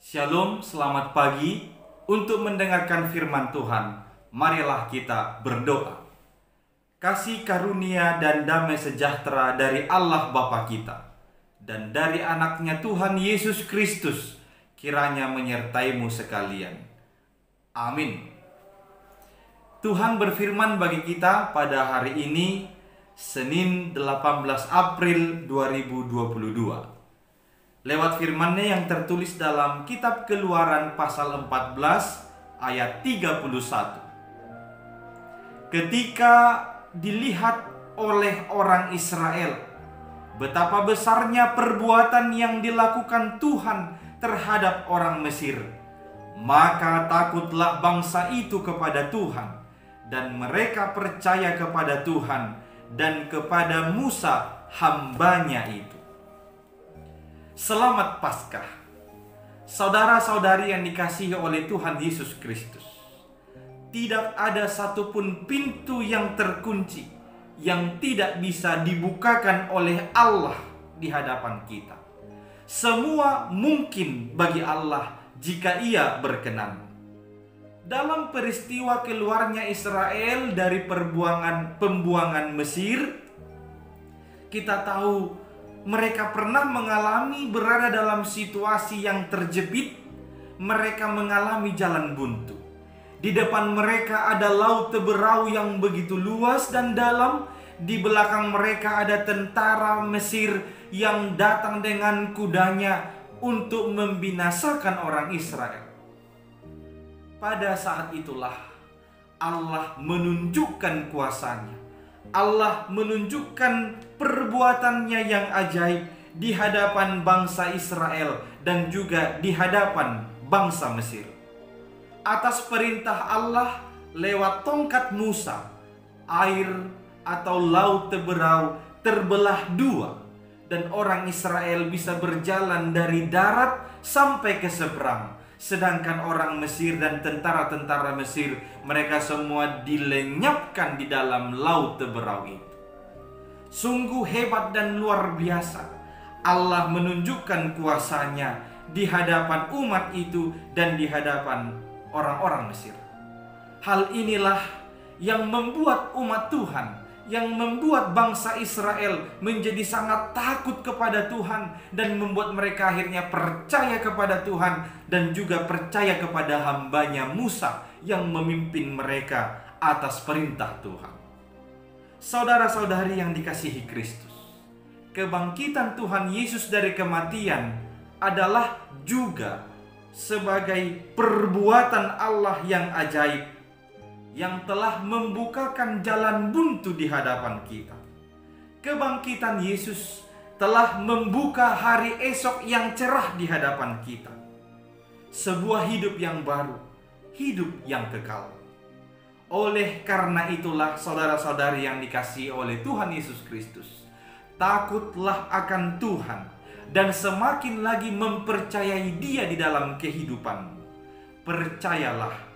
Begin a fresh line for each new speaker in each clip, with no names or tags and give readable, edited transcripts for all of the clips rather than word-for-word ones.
Shalom, selamat pagi. Untuk mendengarkan firman Tuhan, marilah kita berdoa. Kasih karunia dan damai sejahtera dari Allah Bapa kita dan dari anaknya Tuhan Yesus Kristus kiranya menyertaimu sekalian. Amin. Tuhan berfirman bagi kita pada hari ini, Senin 18 April 2022. Lewat firman-Nya yang tertulis dalam kitab Keluaran pasal 14 ayat 31. Ketika dilihat oleh orang Israel betapa besarnya perbuatan yang dilakukan Tuhan terhadap orang Mesir, maka takutlah bangsa itu kepada Tuhan, dan mereka percaya kepada Tuhan dan kepada Musa hamba-Nya itu. Selamat Paskah, saudara-saudari yang dikasihi oleh Tuhan Yesus Kristus. Tidak ada satupun pintu yang terkunci yang tidak bisa dibukakan oleh Allah di hadapan kita. Semua mungkin bagi Allah jika Ia berkenan. Dalam peristiwa keluarnya Israel dari pembuangan Mesir, kita tahu mereka pernah mengalami berada dalam situasi yang terjepit. Mereka mengalami jalan buntu. Di depan mereka ada laut Teberau yang begitu luas dan dalam. Di belakang mereka ada tentara Mesir yang datang dengan kudanya untuk membinasakan orang Israel. Pada saat itulah Allah menunjukkan kuasa-Nya. Allah menunjukkan perbuatannya yang ajaib di hadapan bangsa Israel dan juga di hadapan bangsa Mesir. Atas perintah Allah lewat tongkat Musa, air atau laut Teberau terbelah dua dan orang Israel bisa berjalan dari darat sampai ke seberang. Sedangkan orang Mesir dan tentara-tentara Mesir, mereka semua dilenyapkan di dalam laut Teberau itu. Sungguh hebat dan luar biasa. Allah menunjukkan kuasa-Nya di hadapan umat itu dan di hadapan orang-orang Mesir. Hal inilah yang membuat umat Tuhan, yang membuat bangsa Israel menjadi sangat takut kepada Tuhan dan membuat mereka akhirnya percaya kepada Tuhan dan juga percaya kepada hamba-Nya Musa yang memimpin mereka atas perintah Tuhan. Saudara-saudari yang dikasihi Kristus, kebangkitan Tuhan Yesus dari kematian adalah juga sebagai perbuatan Allah yang ajaib yang telah membukakan jalan buntu di hadapan kita. Kebangkitan Yesus telah membuka hari esok yang cerah di hadapan kita. Sebuah hidup yang baru, hidup yang kekal. Oleh karena itulah saudara-saudari yang dikasihi oleh Tuhan Yesus Kristus, takutlah akan Tuhan dan semakin lagi mempercayai Dia di dalam kehidupanmu. Percayalah,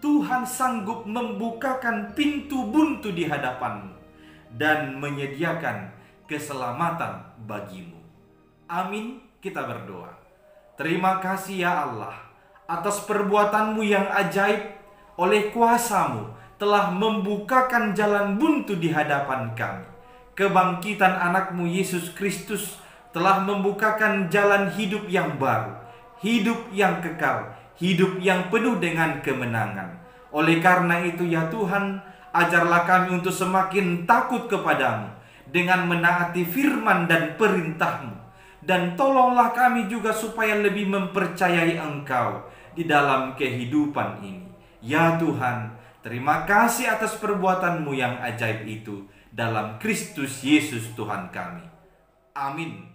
Tuhan sanggup membukakan pintu buntu di hadapanmu dan menyediakan keselamatan bagimu. Amin, kita berdoa. Terima kasih ya Allah atas perbuatan-Mu yang ajaib. Oleh kuasa-Mu telah membukakan jalan buntu di hadapan kami. Kebangkitan anak-Mu Yesus Kristus telah membukakan jalan hidup yang baru, hidup yang kekal, hidup yang penuh dengan kemenangan. Oleh karena itu ya Tuhan, ajarlah kami untuk semakin takut kepadamu dengan menaati firman dan perintah-Mu. Dan tolonglah kami juga supaya lebih mempercayai Engkau di dalam kehidupan ini. Ya Tuhan, terima kasih atas perbuatan-Mu yang ajaib itu dalam Kristus Yesus Tuhan kami. Amin.